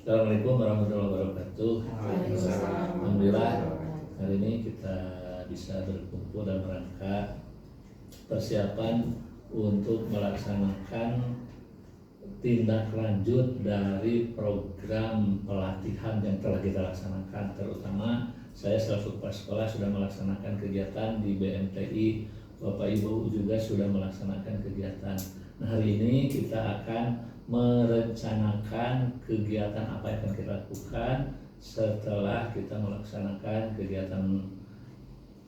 Assalamualaikum warahmatullahi wabarakatuh. Alhamdulillah hari ini kita bisa berkumpul dalam rangka persiapan untuk melaksanakan tindak lanjut dari program pelatihan yang telah kita laksanakan. Terutama saya selaku kepala sekolah sudah melaksanakan kegiatan di BMTI, Bapak Ibu juga sudah melaksanakan kegiatan. Nah, hari ini kita akan merencanakan kegiatan apa yang akan kita lakukan setelah kita melaksanakan kegiatan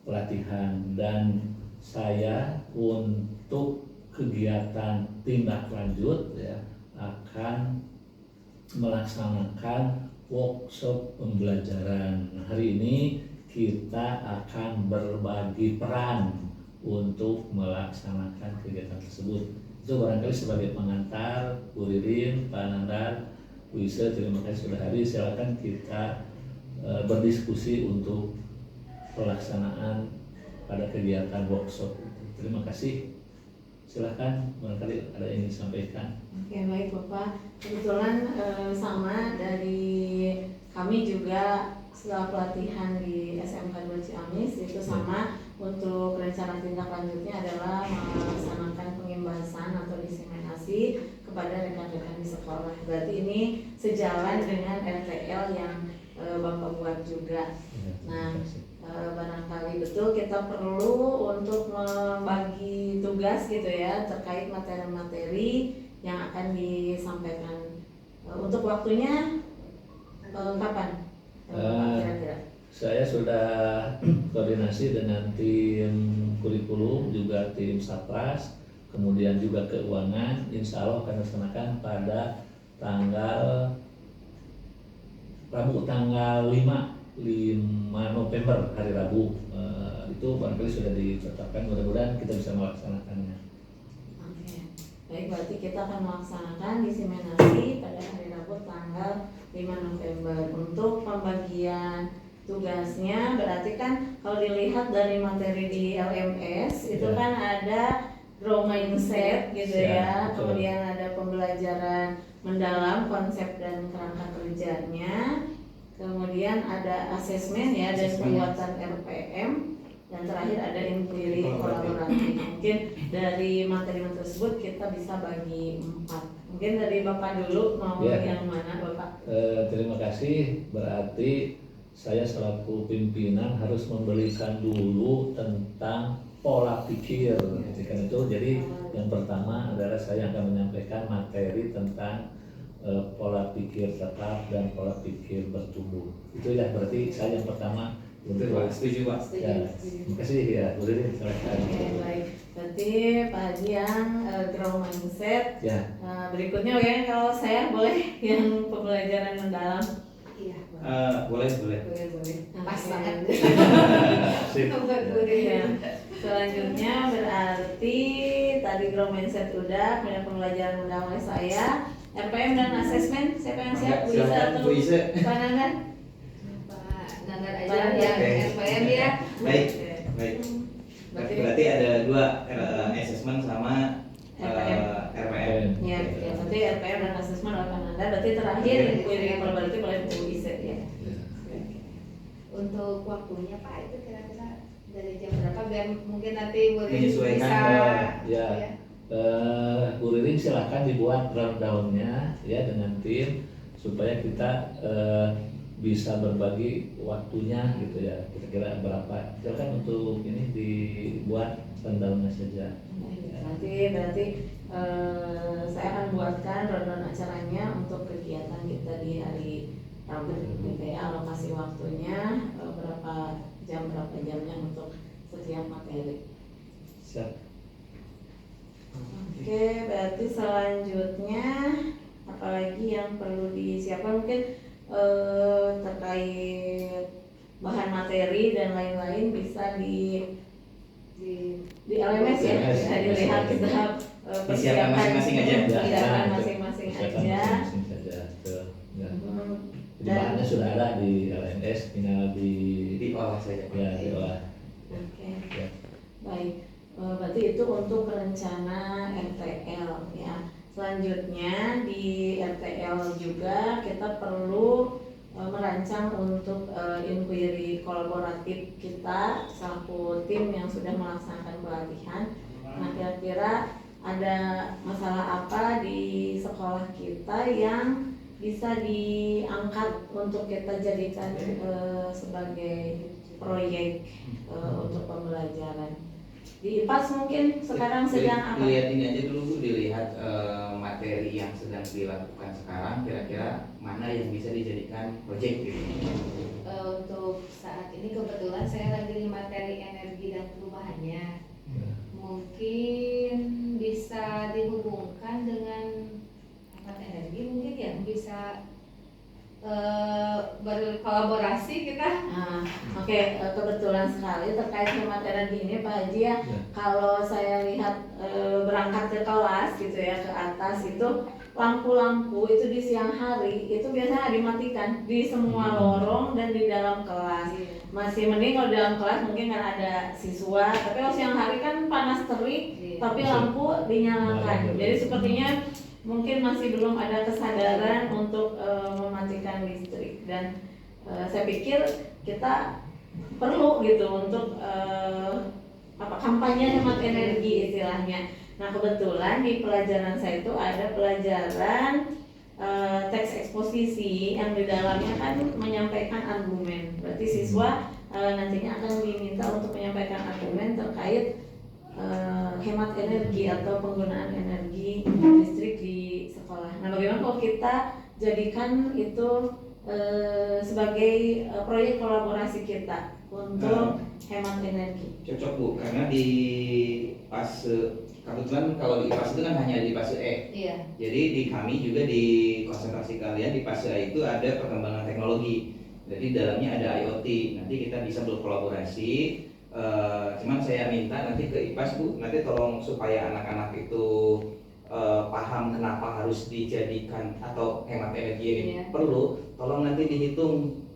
pelatihan, dan saya untuk kegiatan tindak lanjut ya akan melaksanakan workshop pembelajaran. Nah, hari ini kita akan berbagi peran untuk melaksanakan kegiatan tersebut. Itu barangkali sebagai pengantar, Bu Ririn, Pak Nandar, Bu Isa, terima kasih sudah hadir. Silakan kita berdiskusi untuk pelaksanaan pada kegiatan workshop. Terima kasih. Silakan, barangkali ada yang disampaikan. Oke, baik Bapak. Kebetulan sama dari kami juga setelah pelatihan di SMK 2 Ciamis itu sama untuk rencana tindak lanjutnya adalah melaksanakan pengimbasan atau diseminasi kepada rekan-rekan di sekolah. Berarti ini sejalan dengan RTL yang Bapak buat juga. Nah, barangkali betul kita perlu untuk membagi tugas gitu ya terkait materi-materi yang akan disampaikan. Untuk waktunya kapan? Kira-kira? Saya sudah koordinasi dengan tim kurikulum, juga tim Satras, kemudian juga keuangan. Insya Allah akan dilaksanakan pada tanggal Rabu, tanggal 5 November, hari Rabu. Itu barangkali sudah ditetapkan, mudah-mudahan kita bisa melaksanakannya. Oke, baik, berarti kita akan melaksanakan diseminasi pada hari Rabu tanggal 5 November. Untuk pembagian tugasnya berarti kan kalau dilihat dari materi di LMS itu kan ada grow mindset gitu ya, kemudian ada pembelajaran mendalam konsep dan kerangka kerjanya, kemudian ada asesmen ya dan penguatan RPM, dan terakhir ada inquiry kolaboratif. Mungkin dari materi-materi tersebut kita bisa bagi 4. Mungkin dari Bapak dulu mau yang mana Bapak? Terima kasih. Berarti saya selaku pimpinan harus memberikan dulu tentang pola pikir. Itu jadi yang pertama adalah saya akan menyampaikan materi tentang pola pikir tetap dan pola pikir bertumbuh. Itu ya berarti saya yang pertama. Setuju Pak. Ya, terima kasih ya, boleh silakan. Oke, baik. Berarti Pak Haji yang grow mindset. Ya. Berikutnya ya kalau saya boleh yang pembelajaran mendalam. Iya. Boleh. Nah, Pas banget. Ya. Selanjutnya berarti tadi grow mindset udah, kemudian pembelajaran mendalam oleh saya, RPM dan asesmen. Siapa yang siap? Bu Isa atau Pak Nandan? Pak Nandar aja Pak yang Nandar. SPM ya. Baik. Berarti ada dua, assessment sama RPM. Ya, berarti RPM dan asesmen oleh Pak Nandan. Berarti terakhir inquiry kolaboratif oleh Bu Isa ya. Untuk waktunya Pak itu kira-kira dari jam berapa biar mungkin nanti Bu Ririn Menyesuaikan, bisa ya. Bu Ririn silahkan dibuat rundown-nya ya dengan tim supaya kita bisa berbagi waktunya gitu ya, kira-kira berapa. Silakan untuk ini dibuat rundown-nya saja. Berarti saya akan buatkan rundown acaranya untuk kegiatan kita di hari Rabu gitu ya, alokasi waktunya berapa jamnya untuk setiap materi. Siap. Oke, berarti selanjutnya apalagi yang perlu disiapkan mungkin terkait bahan materi dan lain-lain bisa di LMS ya, bisa dilihat kita Persiapan masing-masing aja. persiapan masing-masing aja. Jadi bahannya sudah ada di LMS, tinggal diolah saja. Ya, diolah. Oke. Ya. Baik. Berarti itu untuk rencana RTL ya. selanjutnya di RTL juga kita perlu merancang untuk inquiry kolaboratif kita selaku tim yang sudah melaksanakan pelatihan. Nah, kira-kira ada masalah apa di sekolah kita yang bisa diangkat untuk kita jadikan sebagai proyek untuk pembelajaran. Di IPAS mungkin sekarang sedang apa? Dilihat ini aja dulu Bu, dilihat materi yang sedang dilakukan sekarang, kira-kira mana yang bisa dijadikan proyek gitu. Untuk saat ini kebetulan saya lagi di materi energi dan perubahannya. Mungkin bisa dihubungkan dengan hemat energi, mungkin ya bisa berkolaborasi kita. Oke, kebetulan sekali terkait hemat energi ini Pak Haji ya. Kalau saya lihat berangkat ke kelas gitu ya, ke atas itu lampu-lampu itu di siang hari itu biasanya dimatikan di semua lorong dan di dalam kelas. Masih mending kalau di dalam kelas mungkin kan ada siswa, tapi kalau siang hari kan panas terik, tapi lampu dinyalakan. Jadi sepertinya mungkin masih belum ada kesadaran untuk mematikan listrik, dan saya pikir kita perlu gitu untuk kampanye hemat energi istilahnya. Nah, kebetulan di pelajaran saya itu ada pelajaran teks eksposisi yang di dalamnya kan menyampaikan argumen. Berarti siswa nantinya akan diminta untuk menyampaikan argumen terkait hemat energi atau penggunaan energi listrik di sekolah. Nah, bagaimana kalau kita jadikan itu sebagai proyek kolaborasi kita untuk hemat energi? Cocok Bu, karena di fase, kebetulan kalau di fase itu kan hanya di fase E. Iya. Jadi di kami juga di konsentrasi kalian di fase A itu ada perkembangan teknologi. Jadi dalamnya ada IoT. Nanti kita bisa berkolaborasi. Cuman saya minta nanti ke IPAS Bu, nanti tolong supaya anak-anak itu paham kenapa harus dijadikan atau hemat energi ini perlu, tolong nanti dihitung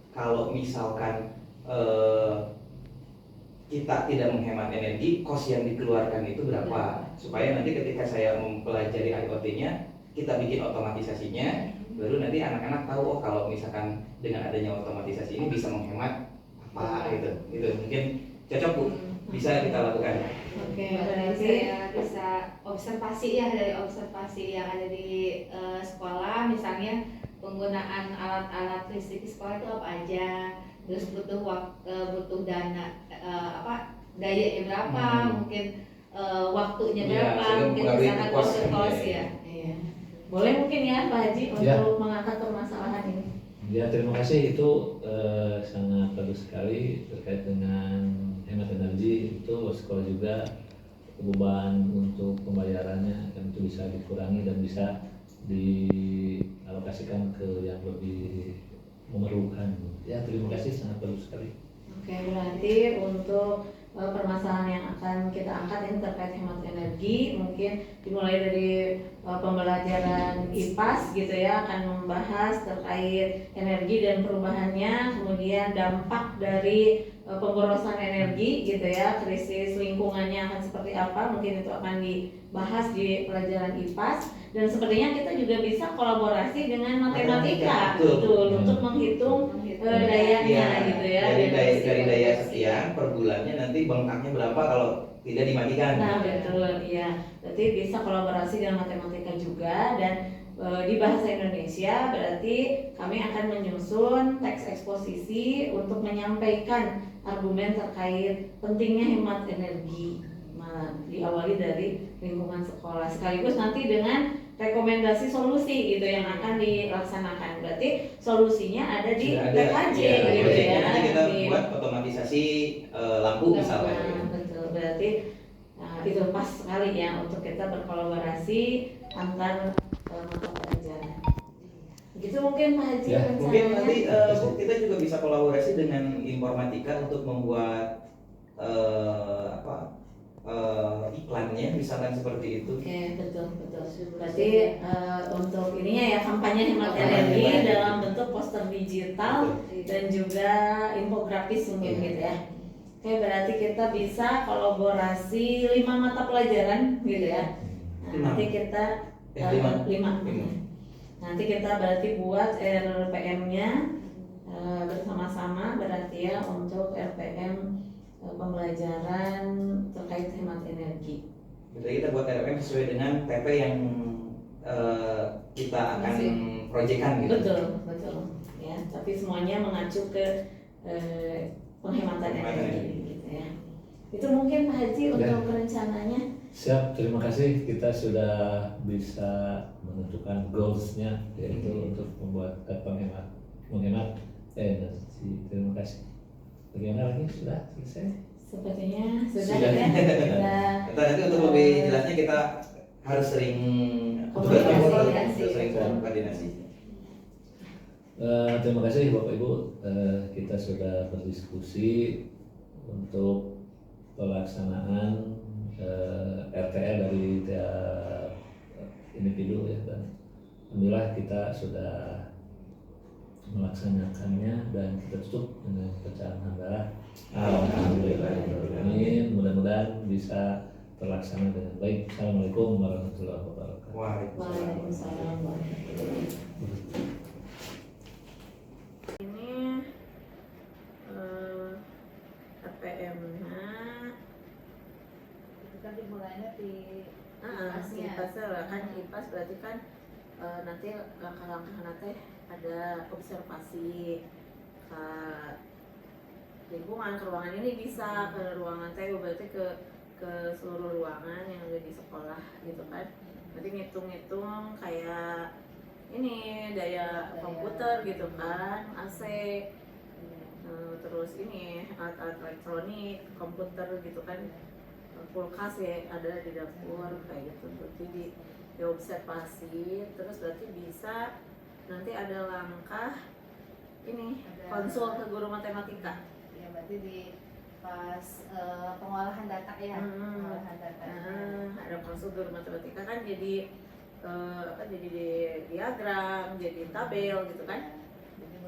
kalau misalkan kita tidak menghemat energi, kos yang dikeluarkan itu berapa, supaya nanti ketika saya mempelajari IoT-nya, kita bikin otomatisasinya, baru nanti anak-anak tahu oh kalau misalkan dengan adanya otomatisasi ini bisa menghemat apa gitu mungkin cocok Bu, bisa kita lakukan. Oke, Berarti berarti saya bisa observasi ya, dari observasi yang ada di sekolah, misalnya penggunaan alat-alat listrik di sekolah itu apa aja, terus butuh dana dayanya berapa, mungkin waktunya berapa, mungkin misalkan kos ya. Iya. Boleh mungkin ya Pak Haji untuk mengangkat permasalahan ini. Ya, terima kasih, itu sangat bagus sekali terkait dengan hemat energi. Itu sekolah juga beban untuk pembayarannya kan itu bisa dikurangi dan bisa dialokasikan ke yang lebih memerlukan. Ya, terima kasih, sangat bagus sekali. Oke, berarti untuk permasalahan yang akan kita angkat ini terkait hemat energi, mungkin dimulai dari pembelajaran IPAS gitu ya, akan membahas terkait energi dan perubahannya, kemudian dampak dari pemborosan energi gitu ya, krisis lingkungannya akan seperti apa, mungkin itu akan dibahas di pelajaran IPAS. Dan sepertinya kita juga bisa kolaborasi dengan matematika betul untuk menghitung dayanya gitu ya. Dari daya sekian per bulannya nanti bengkaknya berapa kalau tidak dimatikan. Nah, betul ya. Berarti bisa kolaborasi dengan matematika juga, dan di bahasa Indonesia berarti kami akan menyusun teks eksposisi untuk menyampaikan argumen terkait pentingnya hemat energi. Diawali dari lingkungan sekolah sekaligus nanti dengan rekomendasi solusi gitu yang akan dilaksanakan. Berarti solusinya ada di TKJ gitu ya. Nanti kita buat otomatisasi lampu misalnya. Betul, berarti itu pas sekali ya untuk kita berkolaborasi antar mata pelajaran. Begitu mungkin Pak Haji Ya, mungkin nanti rencananya. kita juga bisa kolaborasi dengan informatika untuk membuat iklannya misalkan seperti itu. Oke, betul. Berarti untuk ininya ya, kampanye hemat energi dalam bentuk poster digital dan juga infografis mungkin gitu ya. Oke, berarti kita bisa kolaborasi 5 mata pelajaran gitu ya. Nah, nanti kita lima. 5. Nanti kita berarti buat RPM-nya bersama-sama berarti ya untuk RPM pembelajaran terkait hemat energi. Jadi kita buat RPM sesuai dengan TP yang kita akan proyekkan gitu. Betul ya, tapi semuanya mengacu ke penghematan energi gitu ya. Itu mungkin Pak Haji untuk rencananya. Siap, terima kasih. Kita sudah bisa menentukan goals-nya, yaitu untuk membuat menghemat energi. Terima kasih. Bagaimana lagi? Sudah selesai? Sepertinya sudah. Kita nanti untuk lebih jelasnya kita harus sering koordinasi. Terima kasih Bapak Ibu. Kita sudah berdiskusi untuk pelaksanaan RTL dari tiap individu ya, dan alhamdulillah kita sudah melaksanakannya dan kita tutup dengan bacaan hamdalah. Alhamdulillah. Mudah-mudahan bisa terlaksana dengan baik. Assalamualaikum warahmatullahi wabarakatuh. Waalaikumsalam warahmatullahi wabarakatuh. Ini RPM-nya Itu kan dimulainya di IPAS lah kan, IPAS berarti kan nanti langkah-langkah nanti ada observasi ke lingkungan, ke ruangan ini bisa ke ruangan teh berarti ke seluruh ruangan yang ada di sekolah gitu kan. Nanti ngitung-ngitung kayak ini daya komputer gitu kan, AC, terus ini alat-alat elektronik, komputer gitu kan, kulkas ya ada di dapur kayak gitu. Berarti diobservasi, terus berarti bisa nanti ada langkah ini konsul ke guru matematika. Ya berarti di pas pengolahan data ya. Pengolahan data. Ada konsul guru matematika kan jadi jadi diagram, jadi tabel gitu kan.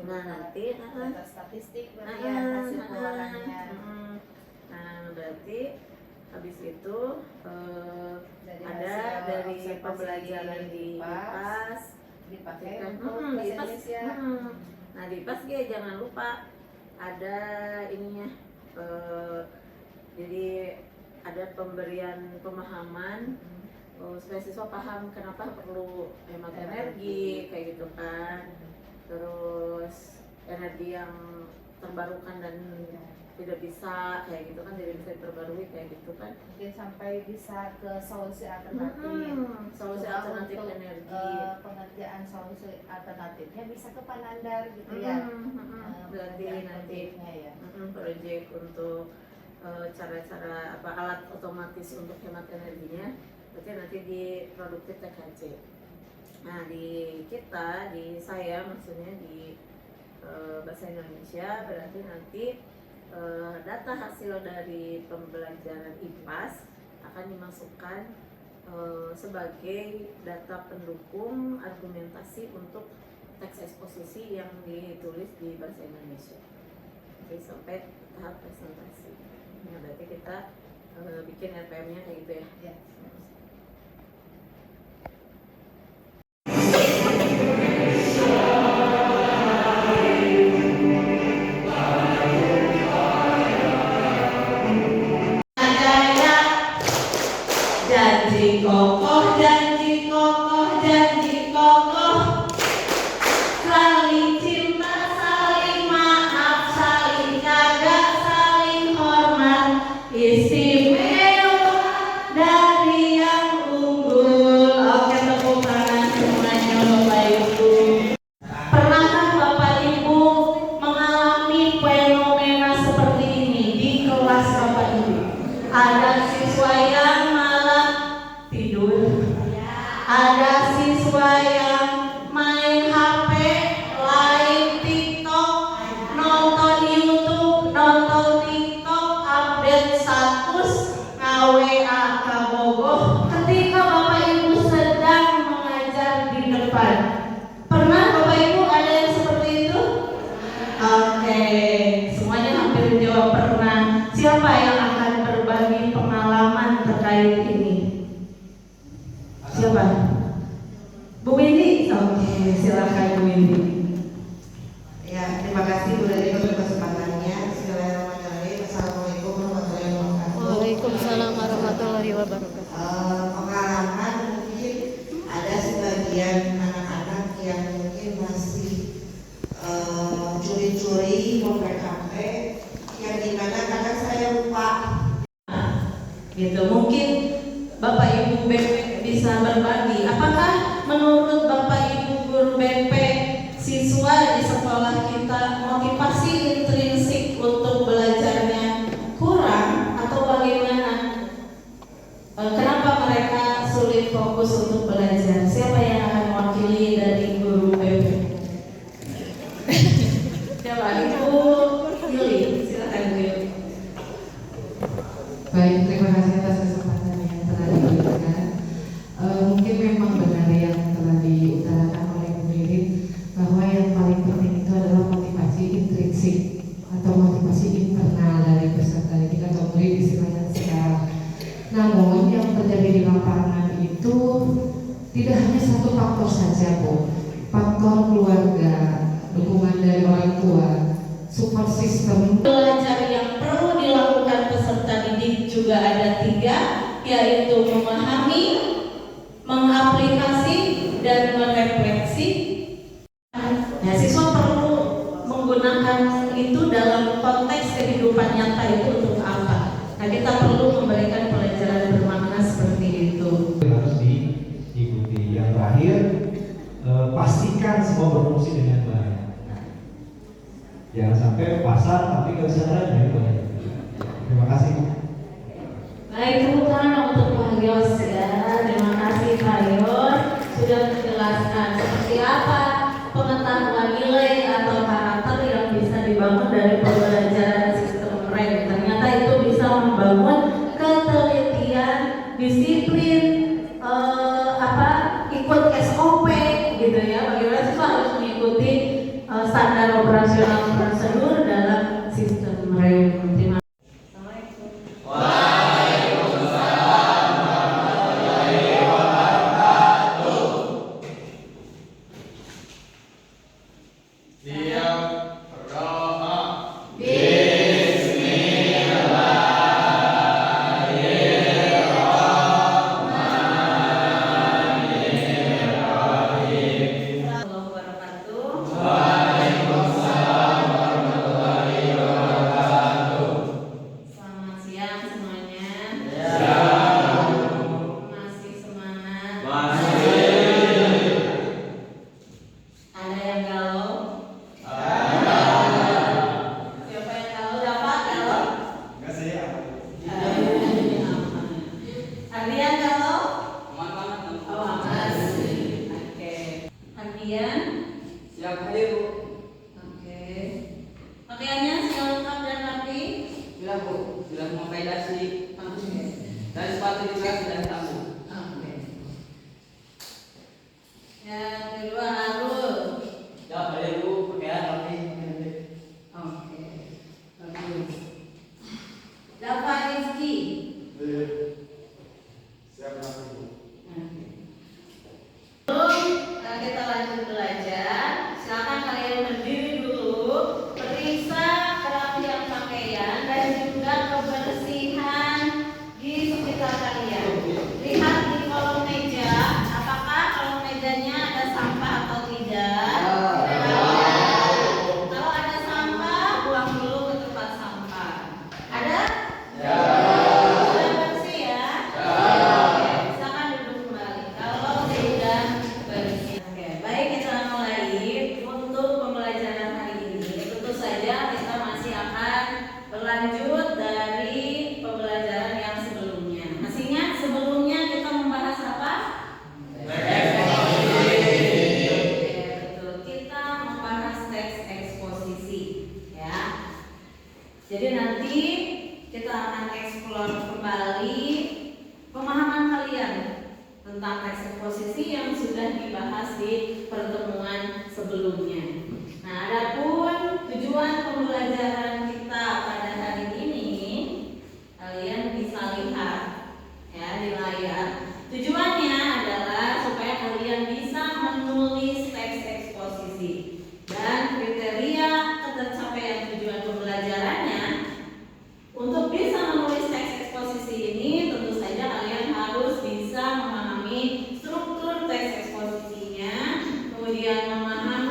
Nah nanti data statistik berarti ya hasil pengolahannya. Nah berarti habis itu ada hasil dari observasi pembelajaran di IPAS dipakai kan, untuk di bahasa IPAS. Indonesia. Nah di IPAS ya jangan lupa ada ininya, jadi ada pemberian pemahaman supaya siswa paham kenapa perlu hemat energi kayak gitu kan, terus energi yang terbarukan dan tidak bisa kayak gitu kan, tidak bisa diperbarui kayak gitu kan, Mungkin sampai bisa ke solusi alternatif. solusi Coba alternatif untuk, energi. pengerjaan solusi alternatifnya bisa ke Panandar gitu ya. Berarti Pengerjaan nanti proyeknya ya. proyek untuk cara-cara alat otomatis untuk hemat energinya, berarti nanti di produktif TKC. Nah di kita, di saya maksudnya di bahasa Indonesia berarti nanti data hasil dari pembelajaran IPAS akan dimasukkan sebagai data pendukung argumentasi untuk teks eksposisi yang ditulis di bahasa Indonesia. Jadi sampai tahap presentasi. Nah berarti kita bikin RPM-nya kayak gitu ya. Ya. Janji kokoh, janji kokoh, janji kokoh, saling cinta, saling maaf, saling jaga, saling hormat, istimewa dari yang unggul. Oke, tepuk tangan semuanya Bapak Ibu. Pernahkah Bapak Ibu mengalami fenomena seperti ini di kelas Bapak Ibu? Ada siswa yang tidur, ada siswa yang main HP, live TikTok, nonton YouTube, nonton TikTok, update status, nge-WA kabogoh ketika Bapak Ibu sedang mengajar di depan. Pernah Bapak Ibu ada yang seperti itu? Oke, semuanya hampir jawab pernah. Siapa yang akan berbagi pengalaman terkait ini? Siapa? mungkin masih curi-curi mau PKP yang dimana kadang saya lupa gitu. Mungkin Bapak Ibu BP bisa berbagi, apakah menurut Bapak Ibu guru BP siswa di sekolah kita motivasi intrinsik untuk belajarnya kurang atau bagaimana? Kenapa mereka sulit fokus untuk belajar? Siapa yang akan mewakili dari guru BP? Siapa? Ibu Yuli, silakan Bu Yuli. Baik, terima kasih atas kesempatan yang telah diberikan. Mungkin memang benar yang telah diutarakan oleh Bu Ririn bahwa yang paling penting itu adalah motivasi intrinsik atau motivasi internal dari peserta didik atau murid istilahnya sekarang. Namun yang terjadi di lapangan itu tidak hanya satu faktor saja, Bu. Faktor keluarga, dukungan dari orang tua, support system. Belajar yang perlu dilakukan peserta didik juga ada 3, yaitu memahami, mengaplikasi, dan merefleksi. Nah, siswa perlu menggunakan itu dalam konteks kehidupan nyata itu untuk apa? Nah, kita perlu memberikan pelajaran bermakna seperti itu. Harus diikuti. Yang terakhir, pastikan semua berfungsi dengan baik. Jangan sampai pasar tapi nggak bisa jalan. Terima kasih. Baik, tepuk tangan untuk Pak Yos ya. Terima kasih Pak Yos sudah menjelaskan seperti apa pengetahuan nilai atau karakter yang bisa dibangun dari pembelajaran sistem rem. Ternyata itu bisa membangun ketelitian, disiplin, ikut SOP gitu ya. Bagaimana siswa harus mengikuti standar operasional prosedur dalam sistem rem. Terima kasih. Selamat siang semuanya. Masih semangat? Ada yang galau? Siapa yang galau? Dapat galau? Enggak saya. Ardian galau? Oh, aman. Oke. Ardian? Siap hadir, Bu. Oke. Pakaiannya sudah lengkap dan rapi? Sudah, Bu. Sudah menvalidasi. Oke. Dan sepatu juga sudah tamu. Oke. Yang kedua Arul. Siap hadir, Bu. Pakaian rapi. Oke. Bagus. Dapat Rizky. Siap lagi. Sebelum kita lanjut belajar, silakan kalian berdiri dulu, periksa kerapian pakaian dan juga kebersihan di sekitar kalian. Lihat di kolong meja, apakah kolong mejanya ada sampah atau tidak? Kalau ada sampah, buang dulu ke tempat sampah. Ada? Sudah bersih ya? Oke, silakan duduk kembali. Kalau sudah bersih. Oke, baik, kita mulai untuk pembelajaran hari ini. Tentu saja kita masih akan berlanjut dari pembelajaran yang sebelumnya. Masih ingat sebelumnya kita membahas apa? Oke, betul. Kita membahas teks eksposisi, ya. Jadi nanti kita akan eksplor kembali pemahaman kalian tentang teks eksposisi yang sudah dibahas di pertemuan sebelumnya. Nah, adapun tujuan pembelajaran kita pada hari ini, kalian bisa lihat ya di layar. Tujuannya adalah supaya kalian bisa menulis teks eksposisi dan kriteria tercapaian tujuan pembelajarannya. Untuk bisa menulis teks eksposisi ini, tentu saja kalian harus bisa memahami struktur teks eksposisinya, kemudian memahami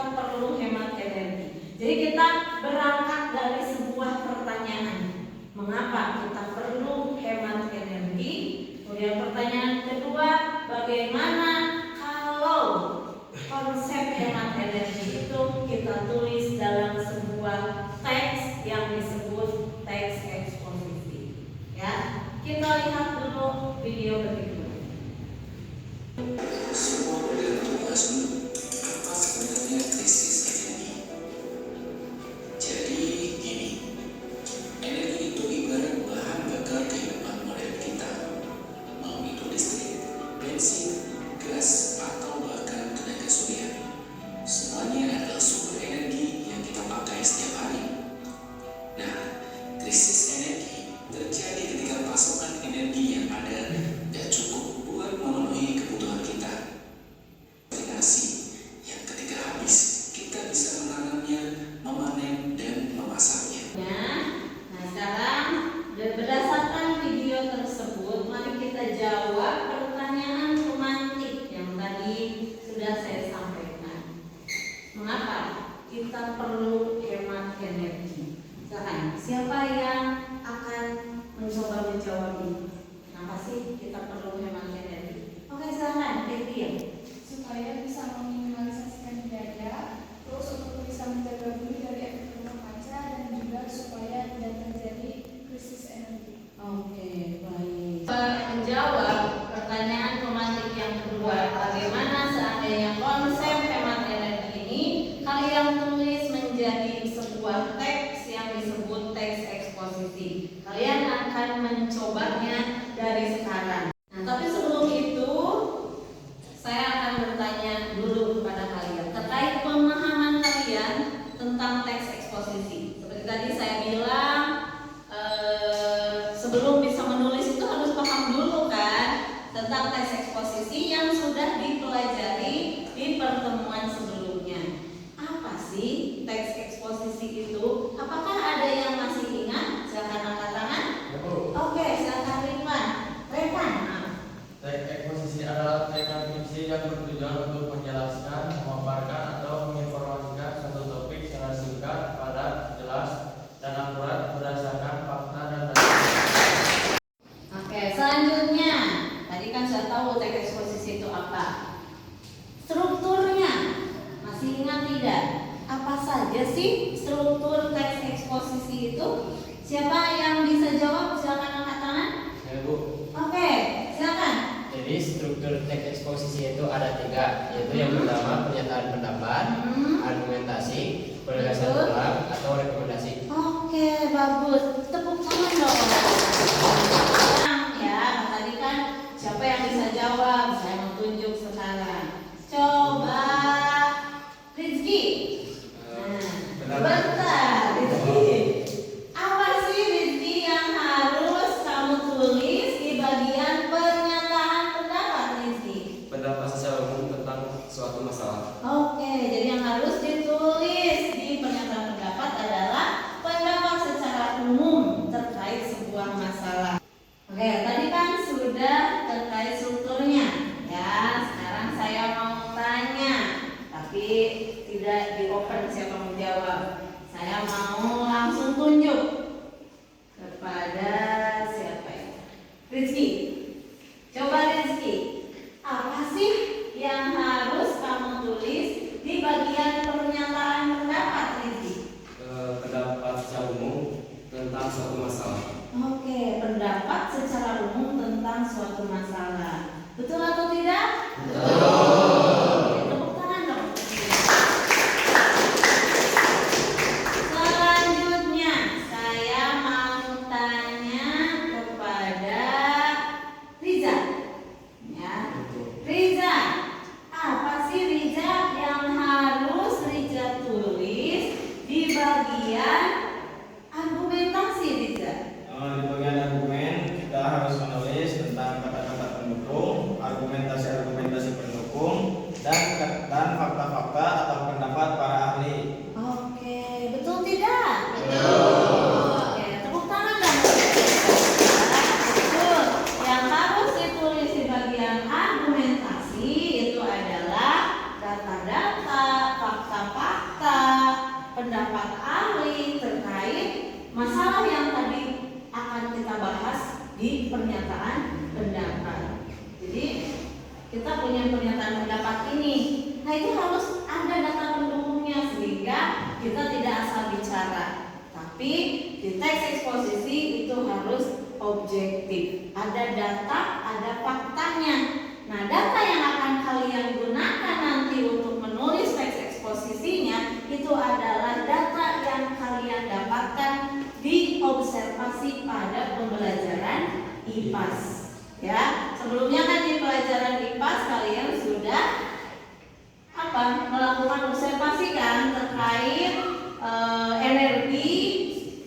kita perlu hemat energi. Jadi kita berangkat dari sebuah pertanyaan, mengapa kita perlu hemat energi? Kemudian pertanyaan kedua, bagaimana kalau konsep hemat energi itu kita tulis dalam sebuah teks yang disebut teks eksposisi. Ya, kita lihat dulu video berikut. Semua bergantung dulu apa sebenarnya krisis energi. Jadi gini, energi itu ibarat bahan bakar kehidupan modern kita. Mau itu listrik, bensin, gas, atau bahkan tenaga surya. Semuanya adalah sumber energi yang kita pakai setiap hari. Nah, krisis energi terjadi ketika pasokan energi yang ada tidak cukup buat memenuhi kebutuhan kita. Nasi yang ketika habis kita bisa menanamnya, memanen, dan memasaknya. Nah, sekarang berdasarkan video tersebut, mari kita jawab pertanyaan romantik yang tadi sudah saya sampaikan. Mengapa kita perlu hemat energi? Silakan, siapa yang akan mencoba menjawab ini? Kenapa sih kita perlu hemat energi? Oke, silakan, Devi. Supaya bisa meminimalisasikan biaya, terus untuk bisa menjaga bumi dari efek rumah kaca, dan juga supaya tidak terjadi krisis energi. Oke, baik. Menjawab pertanyaan romantik yang kedua, bagaimana seandainya konsep hemat energi ini kalian tulis menjadi sebuah teks yang disebut teks eksposisi. Kalian akan mencobanya dari sekarang. Nah, tapi sebelum itu saya akan bertanya dulu kepada kalian terkait pemahaman kalian tentang teks eksposisi. Seperti tadi saya bilang, sebelum bisa menulis itu harus paham dulu kan tentang teks eksposisi yang sudah dipelajari di pertemuan sebelumnya. Apa sih teks eksposisi itu? Apakah ada yang masih ingat? Silakan angkat tangan. Oke, silakan Rifan. Teks eksposisi adalah teknik yang bertujuan untuk menjelaskan, memaparkan, atau menginformasikan suatu topik secara singkat, padat, jelas, dan akurat berdasarkan fakta dan data. Oke, selanjutnya tadi kan sudah tahu teks eksposisi itu apa. Strukturnya masih ingat tidak? Apa saja sih struktur teks eksposisi itu? Siapa yang bisa jawab? Silakan angkat tangan. Ya, Bu. Oke, silakan. Jadi struktur teks eksposisi itu ada 3, yaitu yang pertama pernyataan pendapat, argumentasi, penegasan Betul. ulang, atau rekomendasi. Oke, bagus. Tepuk tangan dong. Ya, tadi kan siapa yang bisa jawab? Saya mau tunjuk sekarang. Coba Rizky. Nah, bentar, Rizky. Apa sih Rizky yang harus kamu tulis di bagian pernyataan pendapat, Rizky? Pendapat secara umum tentang suatu masalah. Oke, jadi yang harus ditulis di pernyataan pendapat adalah pendapat secara umum terkait sebuah masalah. Oke, tadi kan sudah terkait strukturnya. Ya, sekarang saya mau tanya, tapi tidak di open siapa mau jawab. Saya mau langsung tunjuk kepada siapa ya? Rizky. Coba Rizky, apa sih yang harus kamu tulis kita punya pernyataan pendapat ini. Nah itu harus ada data pendukungnya sehingga kita tidak asal bicara. Tapi di teks eksposisi itu harus objektif. Ada data, ada faktanya. Nah data yang akan kalian gunakan nanti untuk menulis teks eksposisinya itu adalah data yang kalian dapatkan di observasi pada pembelajaran IPAS. Ya, sebelumnya kan di pelajaran IPAS kalian sudah melakukan observasi kan terkait energi,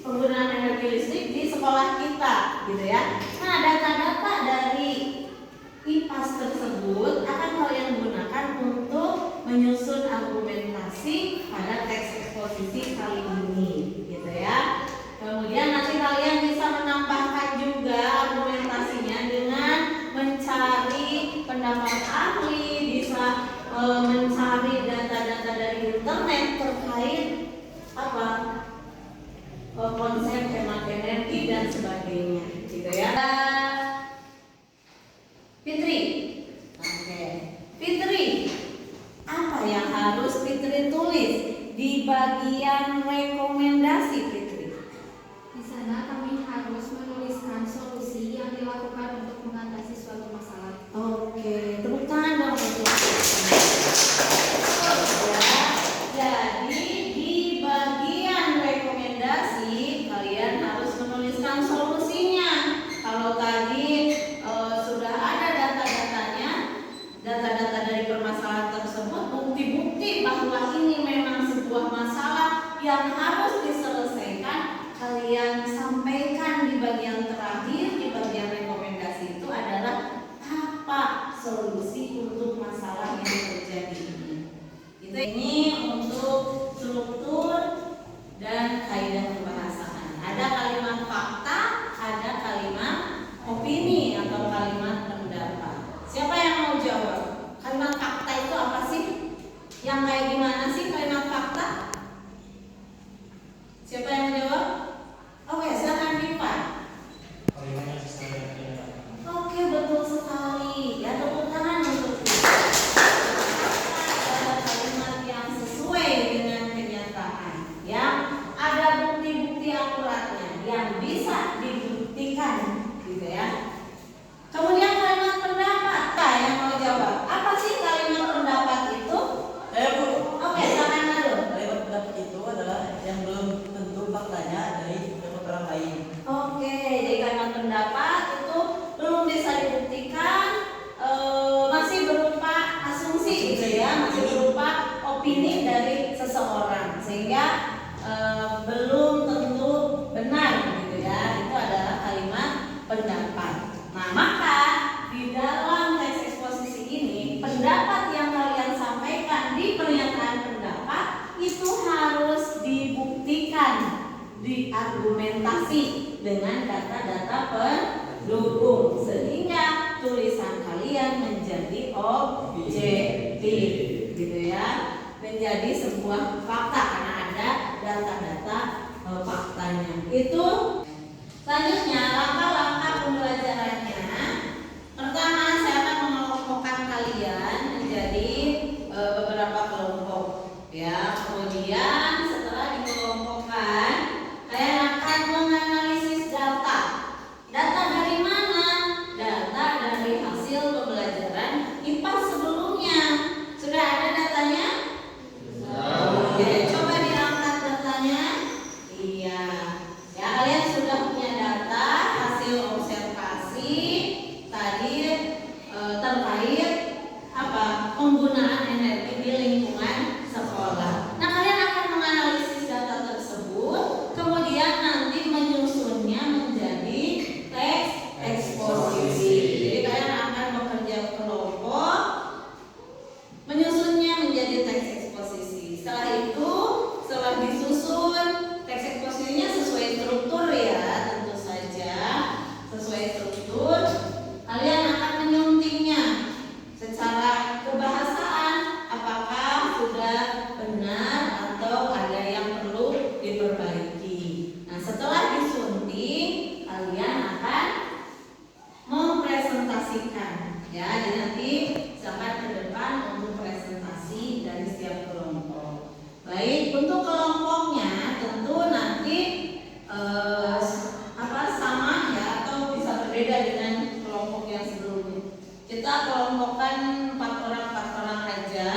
penggunaan energi listrik di sekolah kita, gitu ya. Nah, data-data dari IPAS tersebut akan kalian gunakan untuk menyusun argumentasi pada teks eksposisi kali ini, gitu ya. Kemudian nanti kalian bisa menambahkan juga argumentasinya dengan mencari pendapat ahli, bisa mencari data-data dari internet terkait konsep hemat energi dan sebagainya, gitu ya. Fitri, oke. Fitri, apa yang harus Fitri tulis di bagian rekomendasi Fitri? Di sana kami harus menuliskan solusi yang dilakukan untuk mengatasi suatu masalah. Oke, tepuk tangan dong untuk ya. Jadi di bagian rekomendasi kalian harus menuliskan solusinya. Kalau tadi sudah ada data-datanya, data-data dari permasalahan tersebut, bukti-bukti bahwa ini memang sebuah masalah yang harus diselesaikan, kalian sampaikan di bagian terakhir, di bagian rekomendasi itu adalah apa solusi untuk masalah yang terjadi ini. Ini untuk struktur dan kaidah pembahasan. Ada kalimat fakta, ada kalimat opini atau kalimat pendapat. Siapa yang mau jawab? Kalimat fakta itu apa sih? Yang kayak gimana sih kalimat fakta? Siapa yang mau jawab? Oke, silakan Dipan. Kalimatnya sesuai dengan kenyataan. Oke, betul sekali. Ya, tepuk tangan untuk kalimat yang sesuai dengan kenyataan, yang ada bukti-bukti akuratnya, yang bisa dibuktikan, gitu ya. Kemudian kalimat pendapat. Nah, yang mau jawab, apa sih kalimat pendapat itu? Oke, silakan dulu. Kalimat pendapat itu adalah yang belum tentu faktanya dari pendapat orang lain. Oke, jadi kalimat pendapat itu belum bisa dibuktikan, masih berupa asumsi, gitu ya, masih berupa opini dari seseorang, sehingga belum tentu benar, gitu ya. Itu adalah kalimat pendapat. Nah, maka di dalam teks eksposisi ini, pendapat yang kalian sampaikan di pernyataan pendapat itu harus dibuktikan, diargumentasi dengan data-data pendukung sehingga tulisan kalian menjadi objektif, gitu ya, menjadi sebuah fakta karena ada data-data faktanya. Itu selanjutnya langkah-langkah pembelajarannya. Pertama, saya akan mengelompokkan kalian menjadi beberapa kelompok, ya. Kemudian setelah dikelompokkan, kalian akan menganalisis data. Data dari mana? Data dari hasil pembelajaran IPAS sebelumnya. Sudah ada datanya? Oke, coba diangkat datanya. Iya. Ya, kalian sudah punya data hasil observasi tadi terkait penggunaan energi di lingkungan sekolah. Nah, kalian akan menganalisis data tersebut, kemudian nanti menyusunnya menjadi teks eksposisi. Jadi kalian akan bekerja kelompok, menyusunnya menjadi teks eksposisi. Setelah itu, setelah disusun teks eksposisinya sesuai struktur, ya, tentu saja sesuai struktur, kalian akan menyuntingnya secara kebahasaan kelompokan 4 orang aja.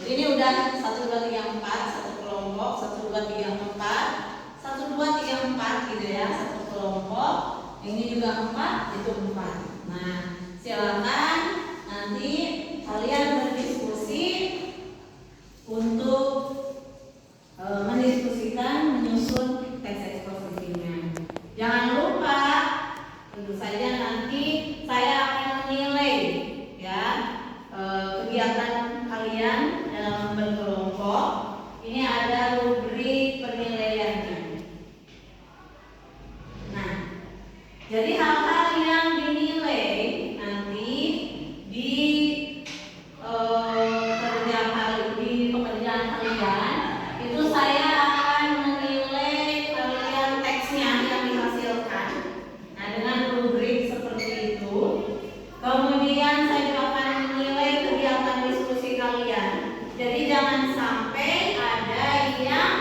Ini udah 1, 2, 3, 4 satu kelompok, 1, 2, 3, 4 1, 2, 3, 4 gitu ya, satu kelompok. Ini juga 4, itu 4. Nah, silakan nanti kalian berdiskusi untuk mendiskusikan menyusun teks eksposisinya. Jangan lupa, tentu saja nanti saya akan menilai ya kegiatan kalian dalam berkelompok. Ini ada rubrik penilaiannya. Nah, jadi hal-hal yang dinilai nanti di pekerjaan kalian itu saya akan menilai kalian teksnya yang dihasilkan. Nah, dengan rubrik seperti itu. Kemudian saya juga akan menilai kegiatan diskusi kalian. Jadi jangan sampai ada yang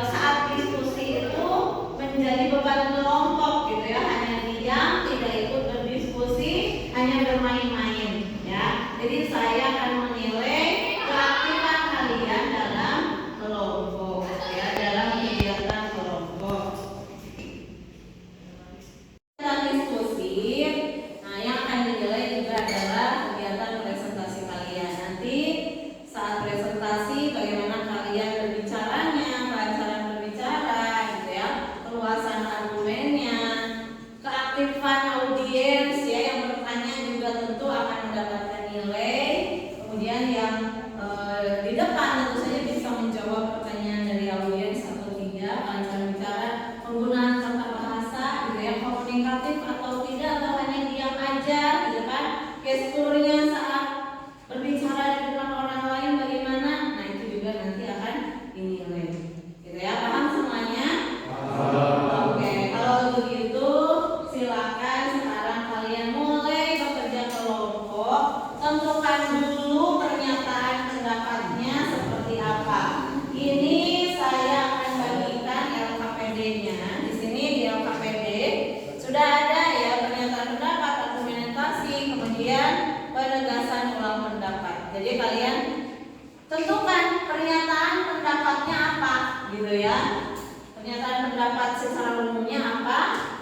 saat diskusi itu menjadi beban kelompok gitu ya, hanya diam, tidak ikut berdiskusi, hanya bermain-main ya. Jadi saya akan menilai keaktifan kalian dalam kelompok ya, dalam kegiatan kelompok. Dalam diskusi, nah yang akan dinilai juga adalah kegiatan presentasi kalian. Nanti saat presentasi bagaimana kalian berbicaranya, kelancaran berbicara gitu ya, keluasan argumennya, keaktifan audiens ya, yang bertanya juga tentu akan mendapatkan nilai. Kemudian yang di depan tentu saja bisa menjawab pertanyaan dari audiens atau tidak, kelancaran bicara, penggunaan kata bahasa gitu ya, komunikatif atau tidak, atau hanya diam aja gitu kan, gesturnya saat berbicara di depan orang lain bagaimana. Nah, itu juga nanti akan dinilai gitu ya. Paham semuanya? Oke, kalau begitu silakan sekarang kalian mulai bekerja kelompok. Tentukan dulu pernyataan pendapatnya seperti apa. Ini saya akan bagikan LKPD-nya. Di sini di LKPD sudah ada ya pernyataan pendapat, argumentasi, kemudian penegasan ulang pendapat. Jadi kalian tentukan pernyataan pendapatnya apa gitu ya. Pernyataan pendapat secara umumnya apa,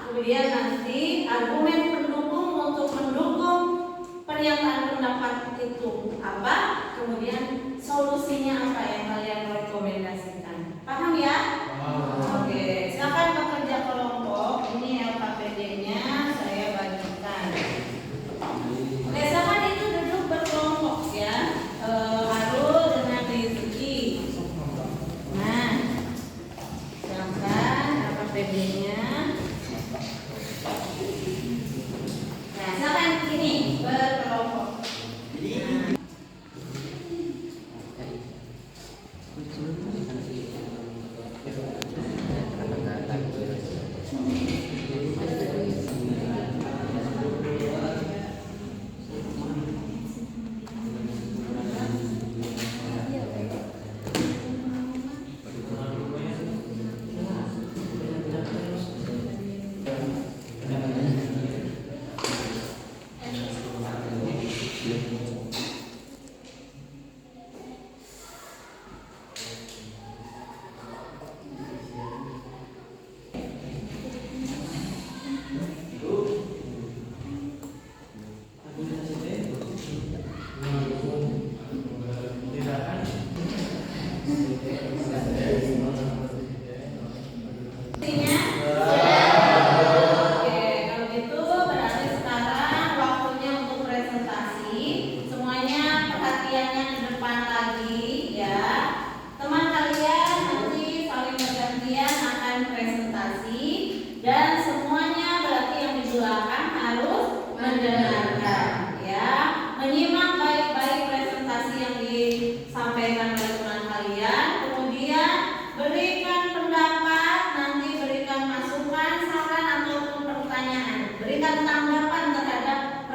kemudian nanti argumen pendukung untuk mendukung pernyataan pendapat itu apa, kemudian solusinya apa yang kalian rekomendasikan. Paham ya? Oke, silakan bekerja kelompok. Ini LKPD-nya saya bagikan. Oke, silakan itu duduk berkelompok ya. Harul dengan Rizky. Nah, silakan LKPD-nya. Nah, silakan ini berkelompok.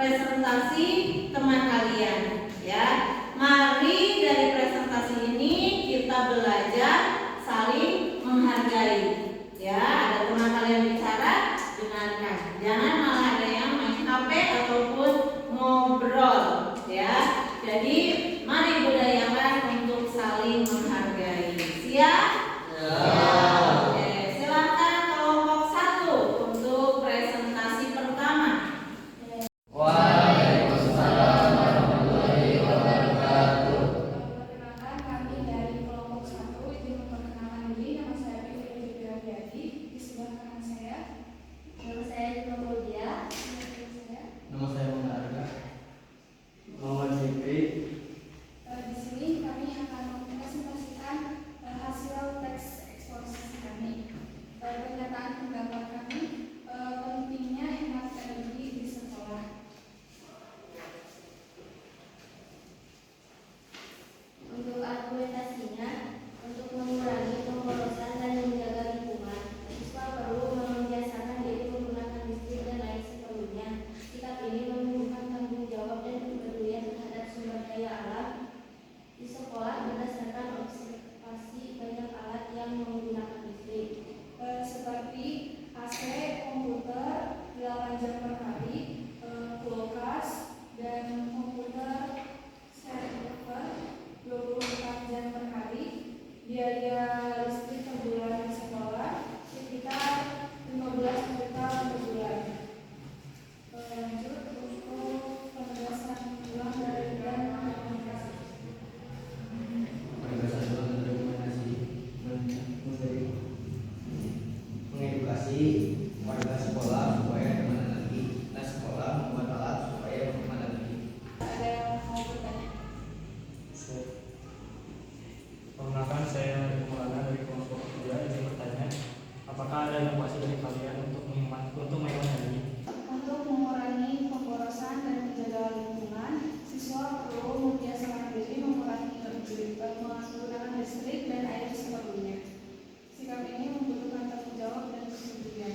presentasi teman kalian ya. Mari dari presentasi ini kita belajar saling menghargai ya. Ada teman kalian bicara, dengarkan. Jangan malah ada yang main HP ataupun ngobrol. Jadi mari budayakan untuk saling menghargai. Siap? Oke, silakan kelompok 1 untuk presentasi pertama. Waalaikumsalam warahmatullahi wabarakatuh. Perkenalkan, kami dari kelompok 1 izin memperkenalkan diri. Nama saya Fitri Widiawati. Di sebelah kanan saya. Nama saya Dima Mulia. Nama saya Munarga. Muhammad Fikri. Di sini kami akan mempresentasikan hasil teks eksposisi kami. Pernyataan pendapat kami, pentingnya hemat energi di sekolah. Untuk argumentasinya, untuk mengurangi pemborosan dan menjaga lingkungan, siswa perlu membiasakan diri menggunakan listrik dan air seperlunya. Sikap ini menunjukkan tanggung jawab dan kepedulian terhadap sumber daya alam di sekolah berdasarkan observasi banyak alat yang menggunakan listrik. Seperti AC, komputer 8 jam per hari, kulkas, dan komputer server 24 jam per hari. Biaya listrik per bulan di sekolah sekitar 15 juta per bulan. Lanjut untuk penegasan ulang dari dan komunikasi. Mengedukasi warga sekolah supaya hemat energi. Nah, sekolah membuat alat supaya hemat energi. Ada yang mau bertanya? Perkenalkan, saya Maulana dari kelompok 3 izin bertanya, apakah ada inovasi dari kalian untuk menghemat energi? Untuk mengurangi pemborosan dan menjaga lingkungan, siswa perlu membiasakan diri mengurangi menggunakan listrik dan air seperlunya. Sikap ini membutuhkan tanggung jawab dan kepedulian.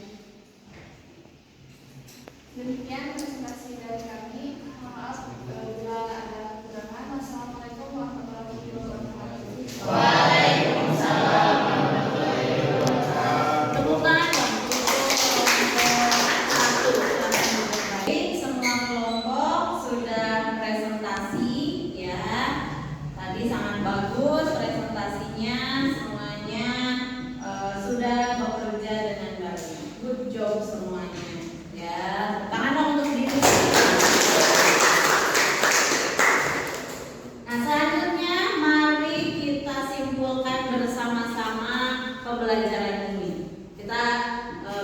Demikian presentasi dari kami. Maaf bila ada kekurangan. Wassalamualaikum warahmatullahi wabarakatuh. Waalaikumsalam warahmatullahi wabarakatuh. Tepuk tangan dong untuk kelompok 1. Baik, semua kelompok sudah presentasi ya. Tadi sangat bagus presentasinya, semuanya sudah bekerja dengan baik. Good job semuanya. Ya, tepuk tangan dong untuk diri. Nah, selanjutnya mari kita simpulkan bersama-sama pembelajaran ini. Kita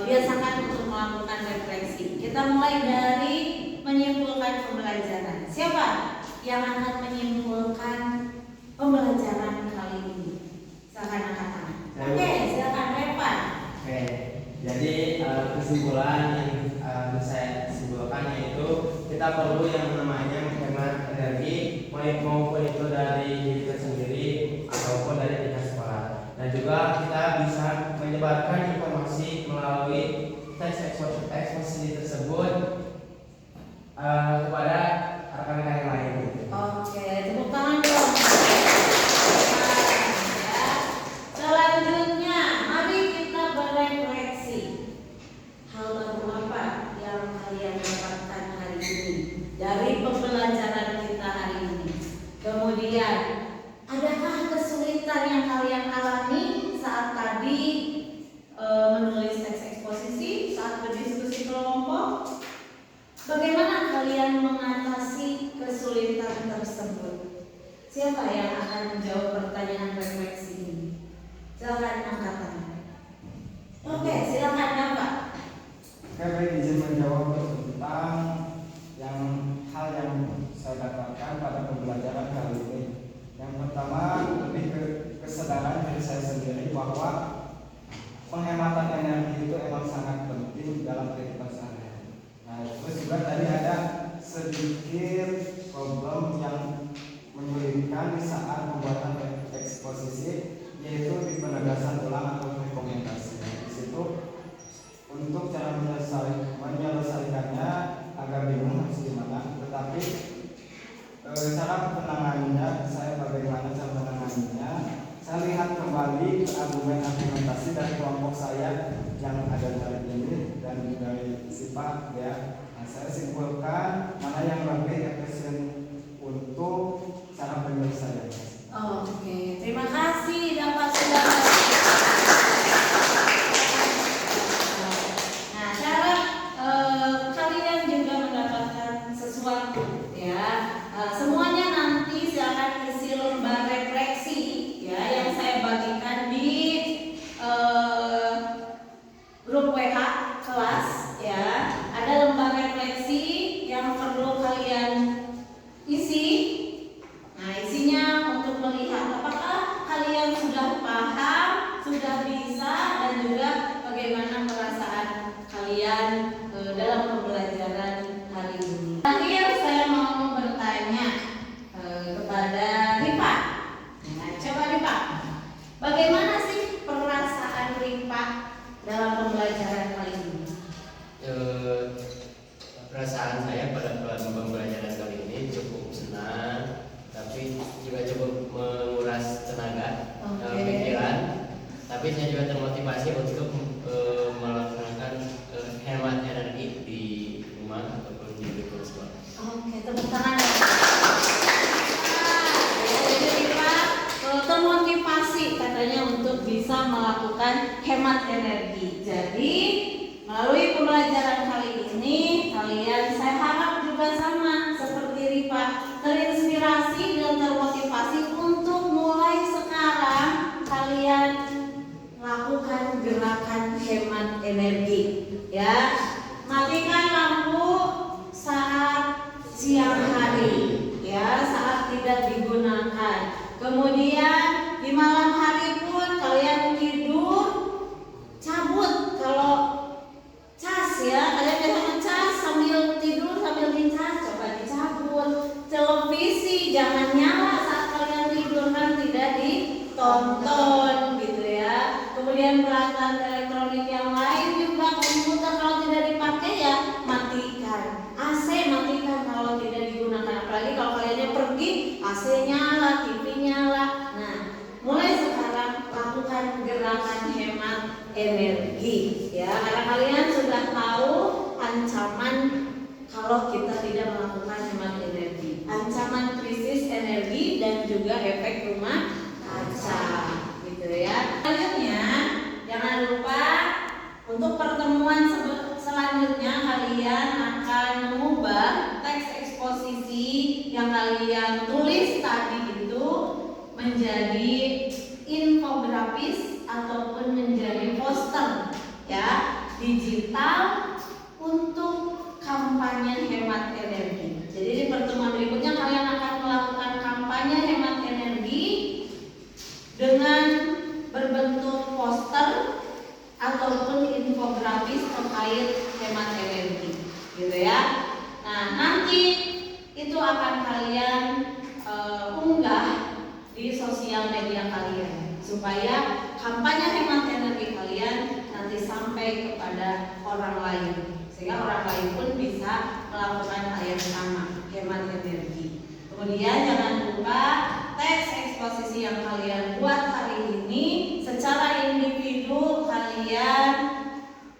biasakan untuk melakukan refleksi. Kita mulai dari menyimpulkan pembelajaran. Siapa yang akan menyimpulkan pembelajaran kali ini? Silakan angkat tangan. Oke, silakan Revan. Oke, jadi kesimpulan yang saya simpulkan yaitu kita perlu yang namanya menghemat energi, maupun itu dari diri kita sendiri ataupun dari pihak sekolah. Dan juga kita bisa menyebarkan informasi melalui teks eksposisi tersebut kepada rekan-rekan yang lain. Oke, tepuk tangan dong. Ya. Selanjutnya, mari kita berefleksi. Hal baru apa yang kalian dapatkan hari ini dari pembelajaran kita hari ini? Kemudian, adakah kesulitan yang kalian alami saat tadi menulis teks eksposisi, saat berdiskusi kelompok? Bagaimana kalian mengatasi kesulitan tersebut? Siapa yang akan menjawab pertanyaan refleksi ini? Silakan angkat tangan. Oke, silakan Bapak. Saya izin menjawab tentang hal yang saya dapatkan pada pembelajaran kali ini. Yang pertama, lebih ke kesadaran diri saya sendiri bahwa penghematan energi itu emang sangat penting dalam kehidupan sehari-hari. Nah, terus juga tadi ada sedikit problem yang menyulitkan di saat pembuatan eksposisi, yaitu di penegasan ulang atau rekomendasi. Di situ untuk cara menyelesaikannya agak bingung harus gimana, tetapi cara penanganannya, saya bagaimana cara penanganannya, saya lihat kembali argumentasi dari kelompok saya yang ada dari ini dan dari SIPA ya. Nah, saya simpulkan mana yang lebih efisien untuk hemat energi. Jadi melalui pembelajaran kali ini kalian, saya harap juga sama seperti Rifa, terinspirasi dan termotivasi untuk mulai sekarang kalian lakukan gerakan hemat energi. Ya, matikan lampu saat siang hari, ya, saat tidak digunakan. Kemudian di malam hari pun kalian tidur, cabut kalau cas, ya, kalian biasa ngecas sambil tidur sambil dicas, coba dicabut. Televisi jangan nyala saat kalian tidur, kan tidak ditonton gitu ya. Kemudian peralatan elektronik yang lain juga, komputer kalau tidak dipakai ya matikan. AC matikan kalau tidak digunakan, apalagi kalau kalian pergi AC nyala, TV nyala. Nah, mulai sekarang lakukan gerakan hemat energi, ya, karena kalian sudah tahu ancaman kalau kita tidak melakukan hemat energi, ancaman krisis energi dan juga efek rumah kaca, gitu ya. Selanjutnya jangan lupa untuk pertemuan selanjutnya kalian akan mengubah teks eksposisi yang kalian tulis tadi itu menjadi infografis ataupun menjadi poster, ya, digital untuk kampanye hemat energi. Jadi di pertemuan berikutnya kalian akan melakukan kampanye hemat energi dengan berbentuk poster ataupun infografis terkait hemat energi, gitu ya. Nah, nanti itu akan kalian unggah di sosial media kalian supaya kampanye hemat energi kalian nanti sampai kepada orang lain, sehingga orang lain pun bisa melakukan hal yang sama, hemat energi. Kemudian jangan lupa teks eksposisi yang kalian buat hari ini secara individu kalian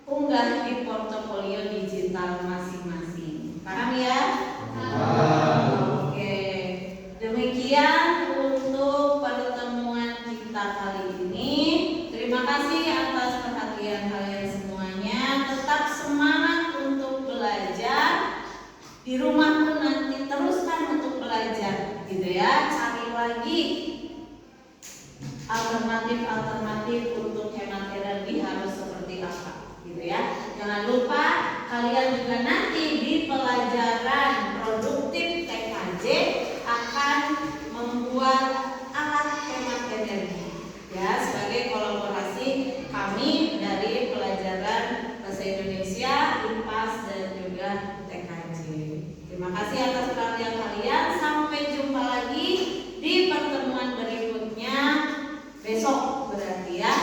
unggah di portofolio digital masing-masing. Paham ya? Oke. Demikian untuk pertemuan kita kali ini. Terima kasih atas perhatian kalian semuanya. Tetap semangat untuk belajar. Di rumah pun nanti teruskan untuk belajar, gitu ya. Cari lagi alternatif untuk hemat energi harus seperti apa, gitu ya. Jangan lupa kalian juga nanti di pelajaran produktif TKJ akan membuat alat hemat energi, ya, sebagai kolaborasi kami dari pelajaran bahasa Indonesia, IPAS dan juga TKJ. Terima kasih atas perhatian kalian. Sampai jumpa lagi di pertemuan berikutnya besok berarti ya.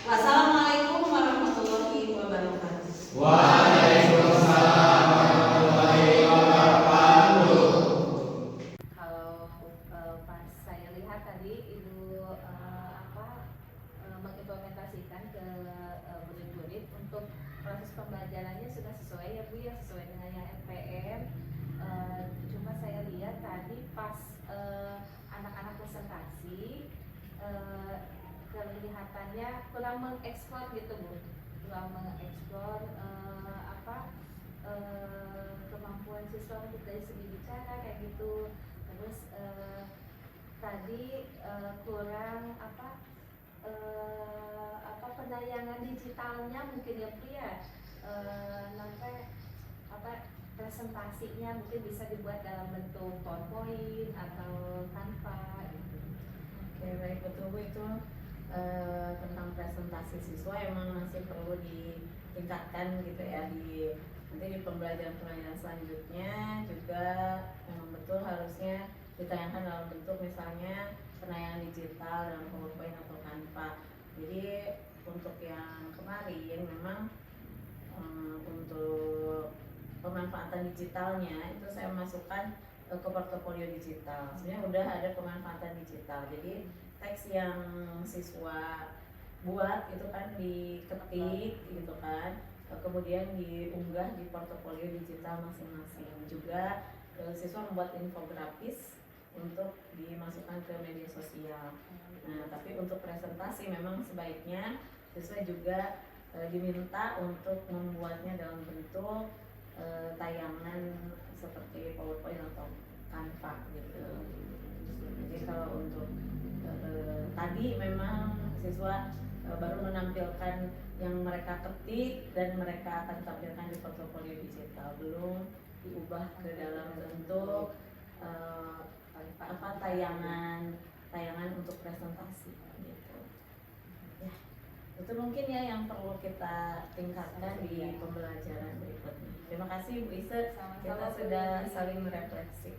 Wassalamualaikum warahmatullahi wabarakatuh. Waalaikumsalam warahmatullahi wabarakatuh. Kalau pas saya lihat tadi Ibu mengimplementasikan ke murid-murid untuk proses pembelajarannya sudah sesuai ya Bu ya, sesuai dengan yang NPM. Cuma saya lihat tadi pas anak-anak presentasi kelihatannya kurang mengeksplor gitu Bu, kurang mengeksplor kemampuan siswa untuk dari segi bicara kayak gitu. Terus tadi kurang penayangan digitalnya mungkin ya Bu ya, nanti presentasinya mungkin bisa dibuat dalam bentuk PowerPoint atau Canva gitu. Oke, baik, betul Bu, itu tentang presentasi siswa emang masih perlu ditingkatkan gitu ya. Nanti di pembelajaran selanjutnya juga memang betul harusnya ditayangkan dalam bentuk misalnya penayangan digital dalam PowerPoint atau Canva. Jadi untuk yang kemarin memang untuk pemanfaatan digitalnya itu saya masukkan ke portofolio digital. Sebenarnya udah ada pemanfaatan digital. Jadi teks yang siswa buat itu kan diketik gitu kan, kemudian diunggah di portofolio digital masing-masing. Juga siswa membuat infografis untuk dimasukkan ke media sosial. Nah, tapi untuk presentasi memang sebaiknya Siswa juga diminta untuk membuatnya dalam bentuk tayangan seperti PowerPoint atau Canva gitu. Jadi kalau untuk tadi memang siswa baru menampilkan yang mereka ketik dan mereka akan tampilkan di portofolio digital, belum diubah ke dalam bentuk tayangan untuk presentasi gitu. Ya, itu mungkin ya yang perlu kita tingkatkan di pembelajaran berikutnya. Terima kasih Bu Ise, kita sudah saling merefleksi.